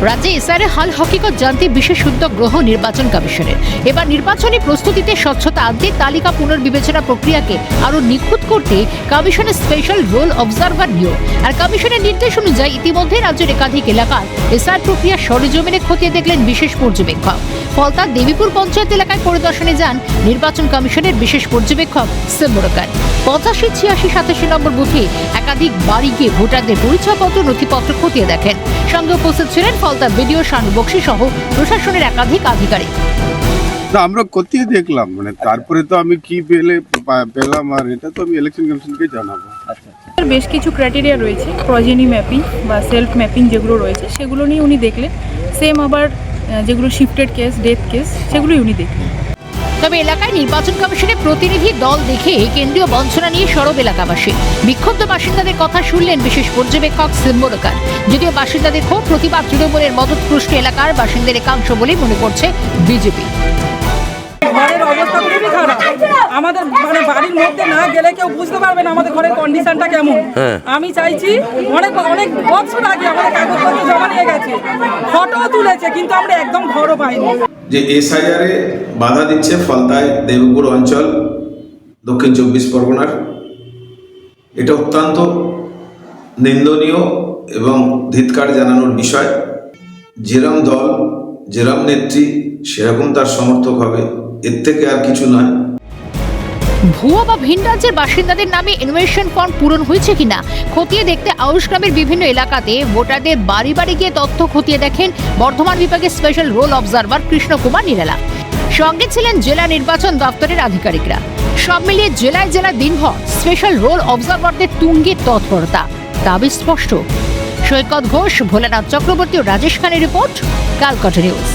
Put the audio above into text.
রাজ্যে এসআইআর হাল হকিকত জানতে বিশেষ উদ্যোগ গ্রহণ নির্বাচন কমিশনের। এবার নির্বাচনী প্রস্তুতিতে স্বচ্ছতা আনতে তালিকা পুনর্বিবেচনা প্রক্রিয়াকে আরো নিখুঁত করতে কমিশনের স্পেশাল রোল অবজারভার নিয়োগ। আর কমিশনের নির্দেশ অনুযায়ী ইতিমধ্যে রাজ্যের একাধিক এলাকায় এসআইআর প্রক্রিয়া সরেজমিনে খতিয়ে দেখলেন বিশেষ পর্যবেক্ষক। ফলতা দেবীপুর পঞ্চায়েত এলাকায় পরিদর্শনে যান নির্বাচন কমিশনের বিশেষ পর্যবেক্ষক সিম্বরকার। 85, 86, 87 নম্বর বুথে একাধিক বাড়ি গিয়ে ভোটারদের পরিচয়পত্র নথিপত্র খতিয়ে দেখেন। সঙ্গে উপস্থিত ছিলেন ফলতার বিডিও শানু বক্সি সহ প্রশাসনের একাধিক আধিকারিক। আমরা খতিয়ে দেখলাম, তারপরে তো আমি কি পেলাম আর এটা তো আমি ইলেকশন কমিশনকে জানাবো। বেশ কিছু ক্রাইটেরিয়া রয়েছে, প্রজেনি ম্যাপিং বা সেলফ ম্যাপিং যেগুলো রয়েছে সেগুলো নিয়ে উনি দেখলেন। সেম আবার যেগুলো শিফটেড কেস, ডেথ কেস, সেগুলোই উনি দেখলেন। তবে এলাকায় নির্বাচন কমিশনের প্রতিনিধি দল দেখে কেন্দ্রীয় বঞ্চনা নিয়ে সরব এলাকাবাসী। বিক্ষুব্ধ বাসিন্দাদের কথা শুনলেন বিশেষ পর্যবেক্ষক সিম্বরকার। যদিও বাসিন্দাদের ক্ষোভ প্রতিবাদ তৃণমূলের মদতপুষ্ট এলাকার বাসিন্দাদের একাংশ বলেই মনে করছে বিজেপি। ঘরের অবস্থা খুবই খারাপ। আমাদের বাড়ির মধ্যে না গেলে কেউ বুঝতে পারবে না আমাদের ঘরের কন্ডিশনটা কেমন। আমি চাইছি, অনেক বছর আগে আমাদের কাগজপত্র জমা নিয়ে গেছে, ফটো তুলেছে, কিন্তু আমরা একদম ঘরও পাইনি। যে এসআইআর এ বাধা দিচ্ছে ফলতায় দেবীপুর অঞ্চল, দক্ষিণ 24 পরগনার, এটা অত্যন্ত নিন্দনীয় এবং ধিক্কার জানানোর বিষয়। যেরম দল, যেরম নেত্রী, সেরকম তার সমর্থক হবে, এর থেকে আর কিছু নয়। ভুয়া বা ভিন রাজ্যের বাসিন্দাদের নামে ইনভেশন ফর্ম পূরণ হয়েছে কিনা খতিয়ে দেখতে আউশ গ্রামের বিভিন্ন এলাকাতে ভোটারদের বাড়ি বাড়ি গিয়ে তথ্য খতিয়ে দেখেন বর্ধমান বিভাগের স্পেশাল রোল অবজারভার কৃষ্ণকুমার নিরালা। সঙ্গে ছিলেন জেলা নির্বাচন দপ্তরের আধিকারিকরা। সব মিলিয়ে জেলায় জেলা দিনভর স্পেশাল রোল অবজারভারদের তুঙ্গের তৎপরতা, দাবি স্পষ্ট। সৈকত ঘোষ, ভোলানাথ চক্রবর্তী ও রাজেশ খানের রিপোর্ট, ক্যালকাটা নিউজ।